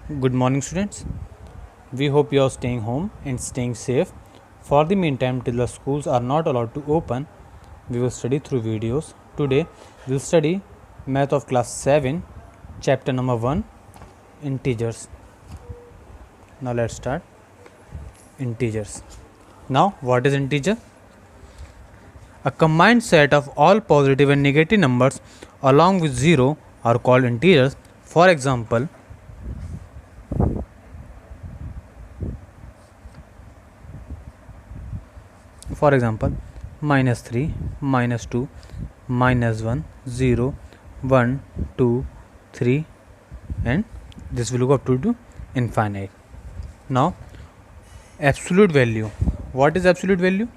Good morning, students. We hope you are staying home and staying safe. For the meantime, till the schools are not allowed to open, we will study through videos. Today, we will study Math of Class 7, Chapter number 1, Integers. Now, let's start. Integers. Now, what is integer? A combined set of all positive and negative numbers along with 0 are called integers. For example, -3, -2, -1, 0, 1, 2, 3, and this will go up to infinite. Now, absolute value. What is absolute value?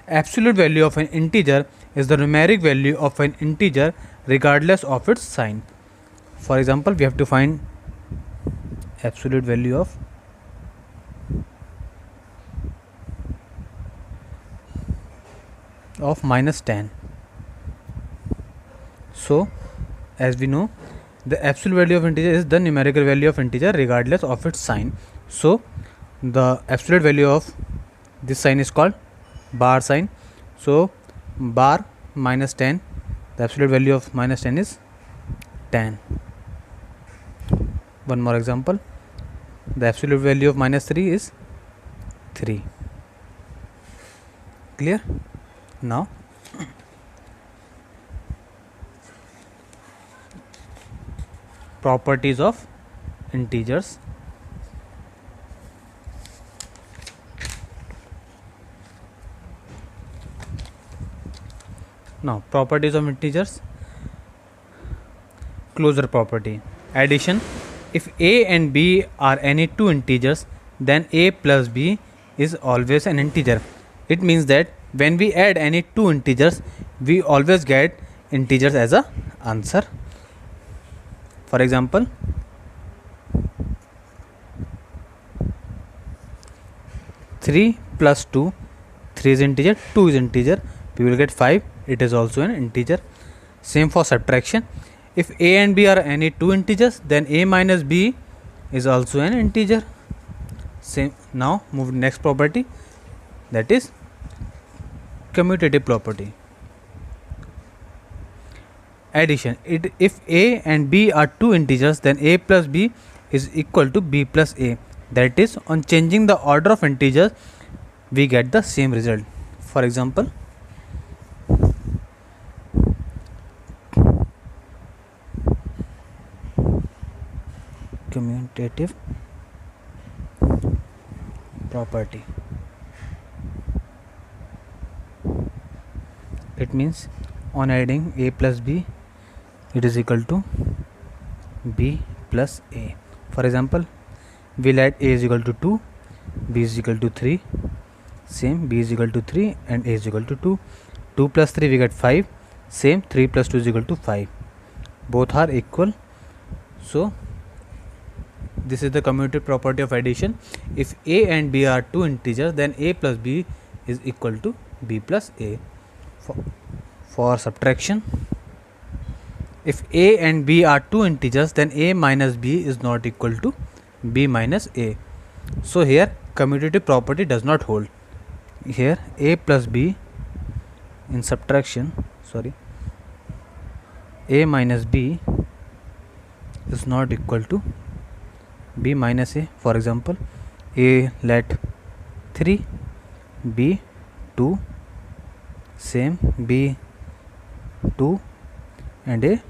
Absolute value of an integer is the numeric value of an integer regardless of its sign. For example, we have to find absolute value of -10. So, as we know, the absolute value of integer is the numerical value of integer regardless of its sign. So, the absolute value of this sign is called bar sign. So, bar -10, the absolute value of -10 is 10. One more example, the absolute value of -3 is 3. Clear? Now, properties of integers. Now, properties of integers. Closure property. Addition. If a and b are any two integers, then a plus b is always an integer. It means that when we add any two integers, we always get integers as a answer. For example, (3 plus 2), 3 is integer, 2 is integer, we will get 5, it is also an integer. Same for subtraction. If a and b are any two integers, then a minus b is also an integer. Same. Now move to next property, that is commutative property. Addition. If a and b are two integers, then a plus b is equal to b plus a. That is, on changing the order of integers, we get the same result. For example, commutative property. It means on adding a plus b, it is equal to b plus a. For example, we'll add a is equal to 2, b is equal to 3, same, b is equal to 3 and a is equal to 2. 2 plus 3 we get 5, same, 3 plus 2 is equal to 5. Both are equal. So, this is the commutative property of addition. If a and b are two integers, then a plus b is equal to b plus a. For subtraction, if a and b are two integers, then a minus b is not equal to b minus a. So here commutative property does not hold. Here a plus b in subtraction, a minus b is not equal to b minus a. For example, a let 3, b 2, same, b 2 and a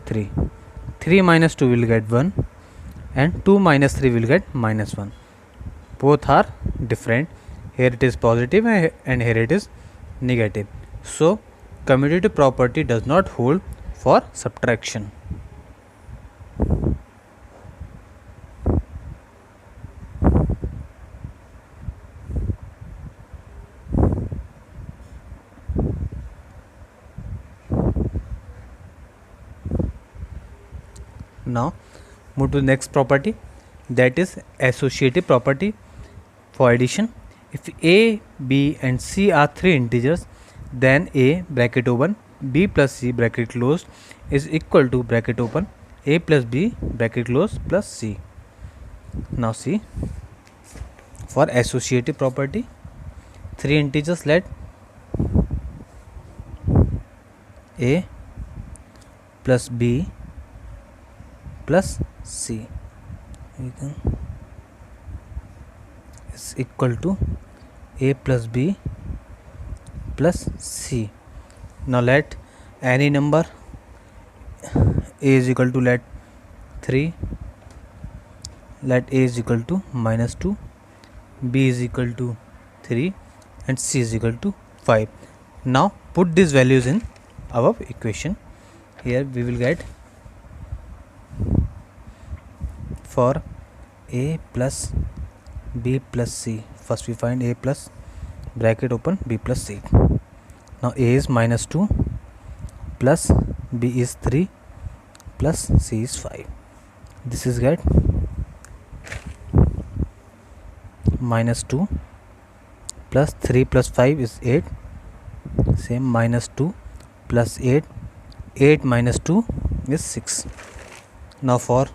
3. 3 minus 2 will get 1 and 2 minus 3 will get -1. Both are different. Here it is positive and here it is negative. So, commutative property does not hold for subtraction. Now move to the next property, that is associative property for addition. If a, b and c are three integers, then a bracket open b plus c bracket closed is equal to bracket open a plus b bracket close plus c. Now see, for associative property, three integers, let a plus b plus c is equal to a plus b plus c. Now let any number a is equal to, let 3, let a is equal to -2, b is equal to 3 and c is equal to 5. Now put these values in our equation. Here we will get, for a plus b plus c, first we find a plus bracket open b plus c. Now a is -2 plus b is 3 plus c is 5. This is get -2 plus 3 plus 5 is 8, same -2 plus 8, 8 minus 2 is 6. Now for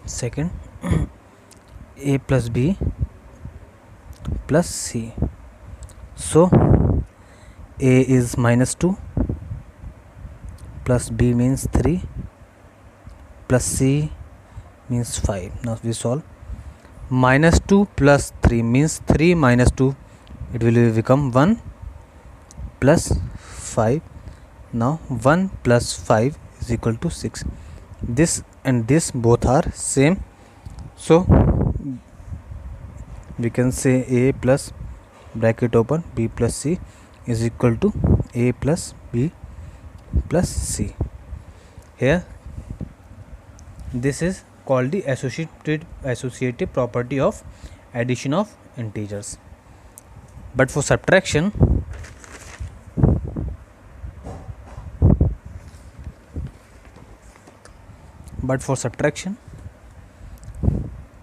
second, a plus b plus c. So a is -2 plus b means 3 plus c means 5. Now we solve. -2 plus 3 means 3 minus 2, it will become 1 plus 5. Now 1 plus 5 is equal to 6. This and this both are same, so we can say a plus bracket open b plus c is equal to a plus b plus c. Here this is called the associative property of addition of integers. But for subtraction,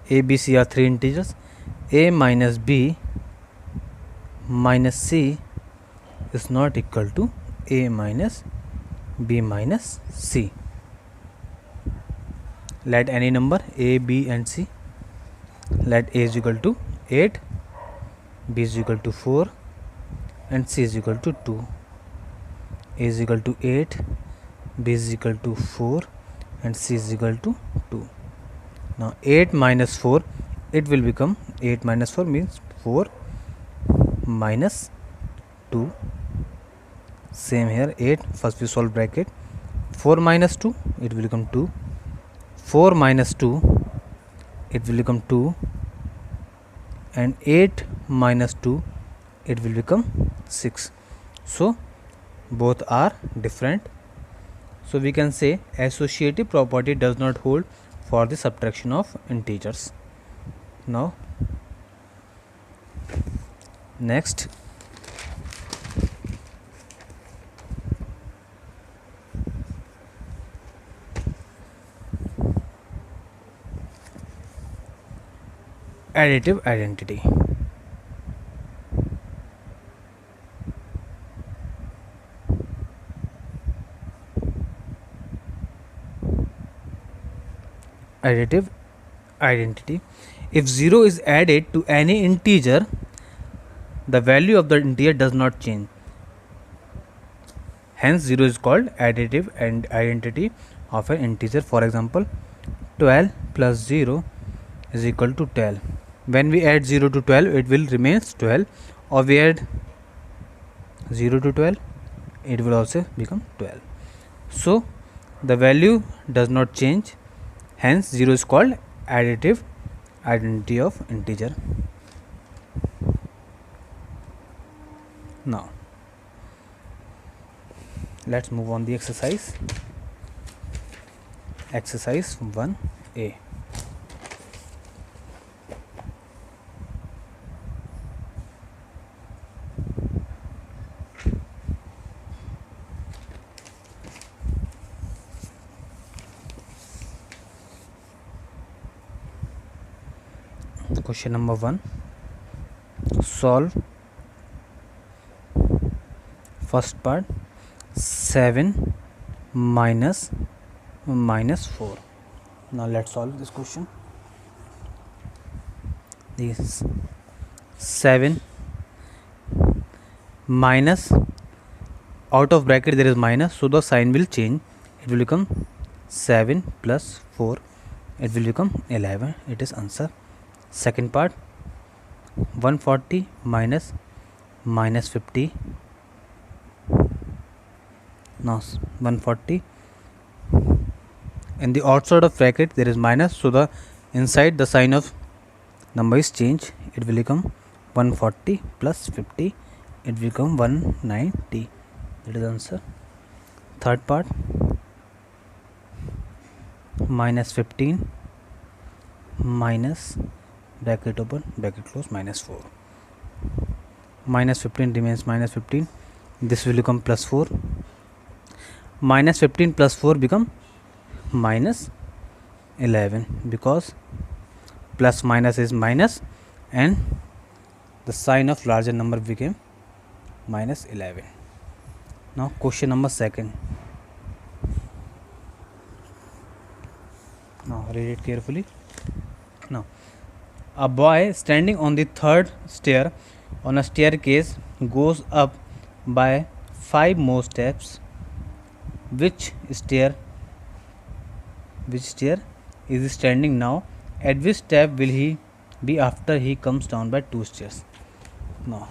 a, b, c are three integers. A minus b minus c is not equal to a minus b minus c. Let any number a, b and c. Let a is equal to 8, b is equal to 4 and c is equal to 2. A is equal to 8, b is equal to 4 and c is equal to 2. Now 8 minus 4, it will become 8 minus 4 means 4 minus 2. Same here, 8, first we solve bracket, 4 minus 2, it will become 2, 4 minus 2, it will become 2 and 8 minus 2, it will become 6. So both are different. So we can say associative property does not hold for the subtraction of integers. Now next, additive identity. Additive identity. If 0 is added to any integer, the value of the integer does not change. Hence 0 is called additive and identity of an integer. For example, 12 plus 0 is equal to 12. When we add 0 to 12, it will remain 12, or we add 0 to 12, it will also become 12. So the value does not change, hence 0 is called additive identity of integer. Now let's move on the exercise. Exercise 1a. Question number 1. Solve first part, 7 minus 4. Now let's solve this question. This 7 minus, out of bracket there is minus, so the sign will change. It will become 7 plus 4. It will become 11. It is answer. Second part, 140 minus minus 50. Now 140. In the outside of bracket there is minus, so the inside the sign of number is changed. It will become 140 plus 50. It will become 190. That is answer. Third part, minus 15 minus bracket open bracket close minus 4. Minus 15 remains minus 15. This will become plus 4. Minus 15 plus 4 become minus 11, because plus minus is minus and the sign of larger number became minus 11. Now question number second. Now read it carefully. Now, a boy standing on the third stair on a staircase goes up by 5 more steps. Which stair is he standing now? At which step will he be after he comes down by 2 stairs? Now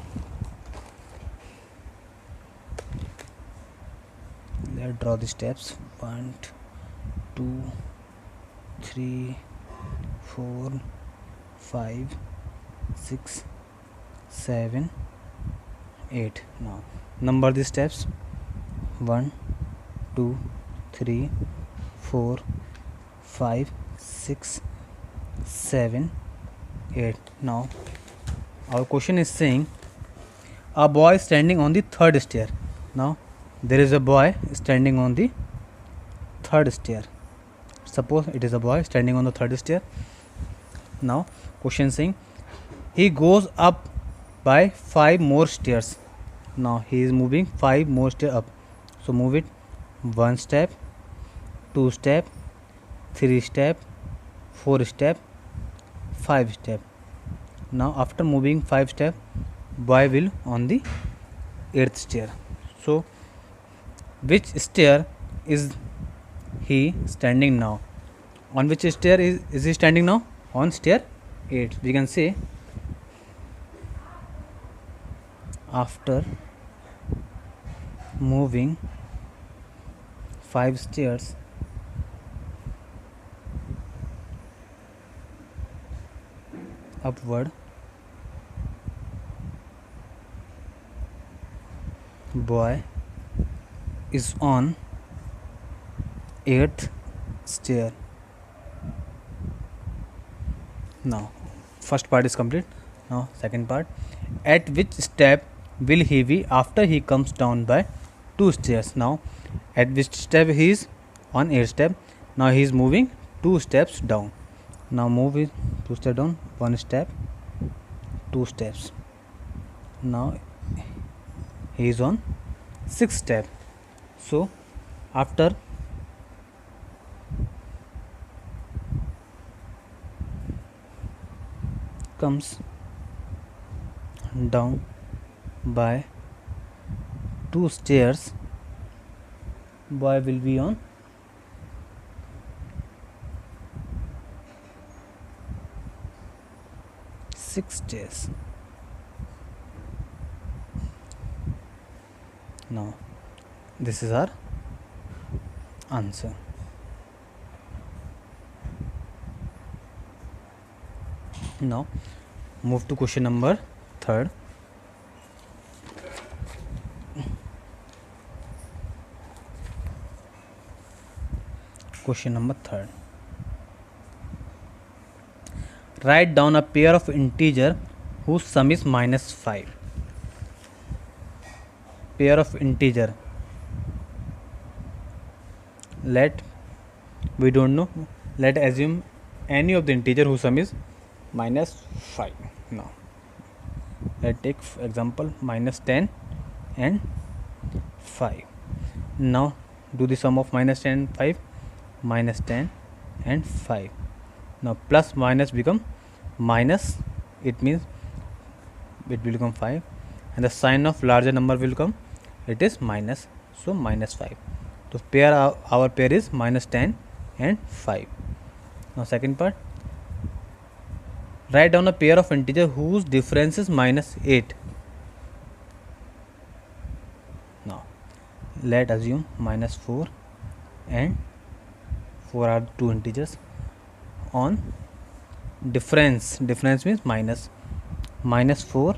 let's draw the steps. 1, 2, 3, 4, 5, 6, 7, 8. Now number the steps. 1, 2, 3, 4, 5, 6, 7, 8. Now our question is saying a boy standing on the third stair. Now there is a boy standing on the third stair. Suppose it is a boy standing on the third stair. Now question saying he goes up by 5 more stairs. Now he is moving 5 more stairs up. So move it 1 step, 2 step, 3 step, 4 step, 5 step. Now after moving 5 step, boy will on the 8th stair. So which stair is he standing now? On which stair is he standing now? On stair 8. We can say after moving 5 stairs, upward, boy is on 8th stair. Now first part is complete. Now second part, at which step will he be after he comes down by 2 stairs? Now at which step he is? On 8th step. Now he is moving 2 steps down. Now move it 2 steps down, 1 step, 2 steps. Now he is on 6th step. So after comes down by 2 stairs, boy will be on 6 stairs. Now this is our answer. Now move to question number 3rd. Question number 3rd. Write down a pair of integer whose sum is minus 5. Pair of integer. We don't know. Let assume any of the integer whose sum is minus 5. Now let's take example minus 10 and 5. Now do the sum of minus 10 and 5. Minus 10 and 5. Now plus minus become minus, it means it will become 5, and the sign of larger number will come, it is minus, so minus 5. So pair, our pair is minus 10 and 5. Now second part, write down a pair of integer whose difference is minus 8. Now let assume minus 4 and 4 are two integers. On difference means minus 4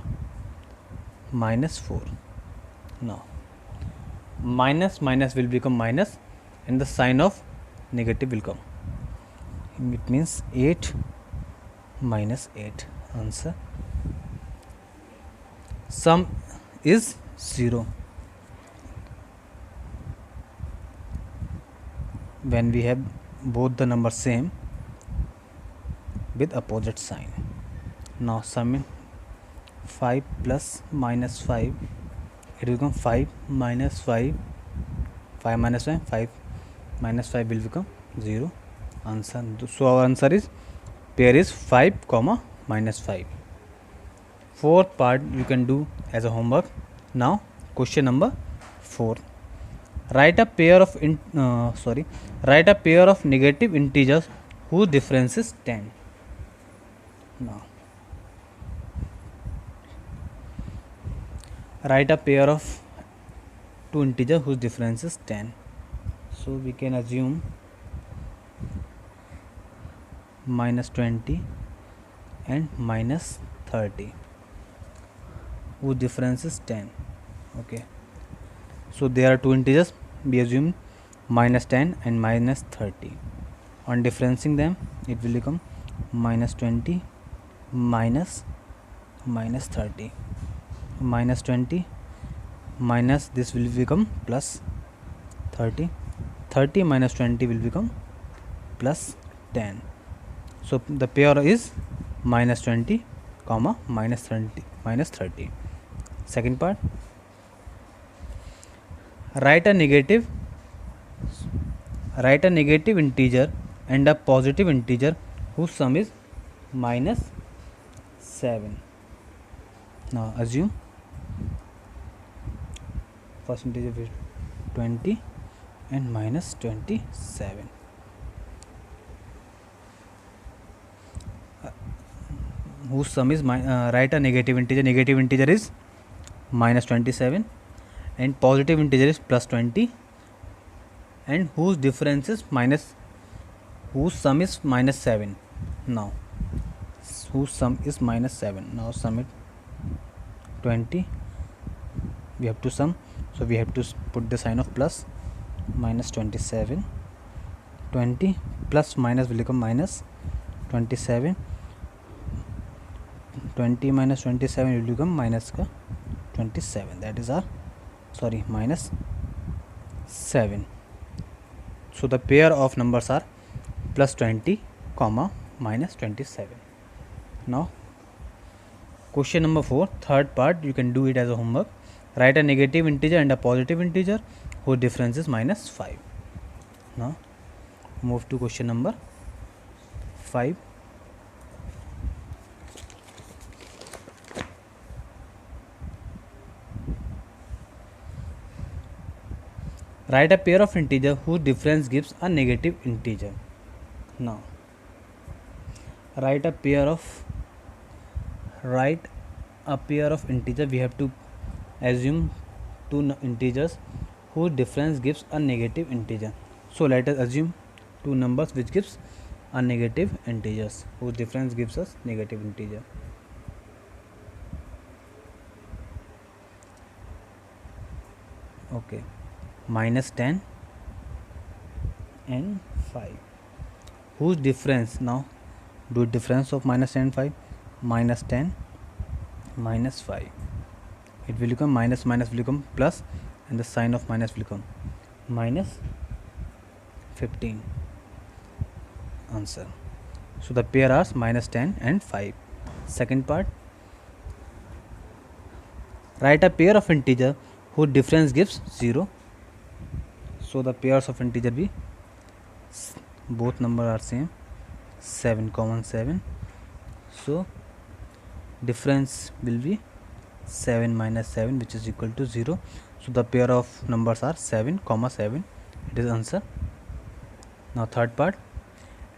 minus 4. Now minus will become minus, and the sign of negative will come. It means 8 minus 8. Answer. Sum is 0 when we have both the numbers same with opposite sign. Now sum 5 plus minus 5, it will become 5 minus 5, 5 minus 5, 5 minus 5 will become 0. Answer. So our answer is pair is 5 comma minus 5. Fourth part you can do as a homework. Now question number 4. Write a pair of negative integers whose difference is 10. Now write a pair of two integers whose difference is 10. So we can assume minus 20 and minus 30 whose difference is 10. Okay, so there are two integers, we assume minus 10 and minus 30. On differencing them, it will become minus 20 minus 30. Minus 20 minus this will become plus 30. 30 minus 20 will become plus 10. So the pair is minus 20 comma minus 30. Second part, write a negative integer and a positive integer whose sum is minus 7. Now assume first integer is 20 and minus 27. Whose sum is write a negative integer is minus 27 and positive integer is plus 20, and whose difference is whose sum is minus 7. Now whose sum is minus 7. Now sum it 20, we have to sum, so we have to put the sign of plus, minus 27, 20 plus minus will become minus 27, 20 minus 27 will become minus 27, that is our minus 7. So the pair of numbers are plus 20 comma minus 27. Now question number 4, third part, you can do it as a homework. Write a negative integer and a positive integer whose difference is minus 5. Now move to question number 5. Write a pair of integer whose difference gives a negative integer. Now write a pair of integer, we have to assume two integers whose difference gives a negative integer. So let us assume two numbers which gives a negative integers whose difference gives us negative integer. Okay, minus 10 and 5 whose difference, now do difference of minus 10 and 5, minus 10 minus 5, it will become minus will become plus, and the sign of minus will become minus 15. Answer. So the pair are minus 10 and 5. Second part, write a pair of integer whose difference gives 0. So the pairs of integer be both number are same, 7 common 7, so difference will be 7 minus 7, which is equal to 0. So the pair of numbers are 7 comma 7. It is answer. Now third part,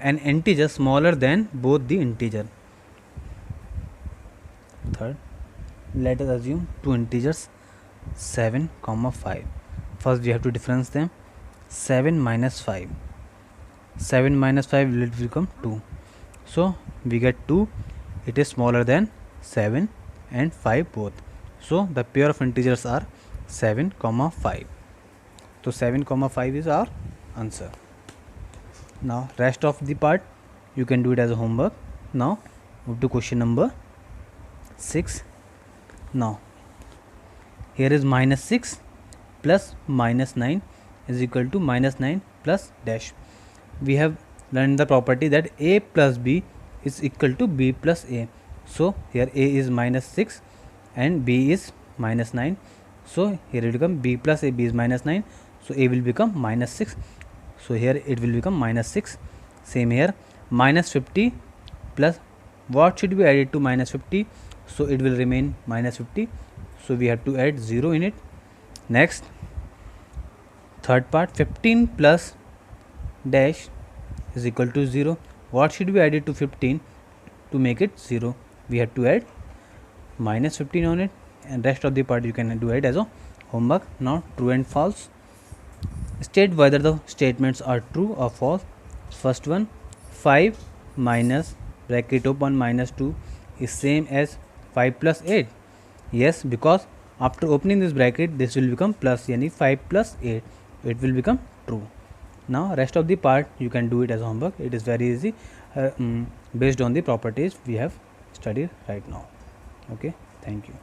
an integer smaller than both the integer. Third, let us assume two integers 7 comma 5. First we have to difference them. 7 minus 5, 7 minus 5 will become 2, so we get 2. It is smaller than 7 and 5 both, so the pair of integers are 7 comma 5. So 7 comma 5 is our answer. Now rest of the part you can do it as a homework. Now move to question number 6. Now here is minus 6 plus minus 9 is equal to minus 9 plus dash. We have learned the property that a plus b is equal to b plus a. So here a is minus 6 and b is minus 9. So here it will become b plus a, b is minus 9. So a will become minus 6. So here it will become minus 6. Same here, minus 50 plus what should be added to minus 50? So it will remain minus 50. So we have to add 0 in it. Next, third part, 15 plus dash is equal to 0. What should be added to 15 to make it 0? We have to add minus 15 on it, and rest of the part you can do it as a homework. Now true and false. State whether the statements are true or false. First one, 5 minus bracket open minus 2 is same as 5 plus 8. Yes, because after opening this bracket this will become plus, yani 5 plus 8, it will become true. Now rest of the part you can do it as homework. It is very easy based on the properties we have studied right now. Okay, thank you.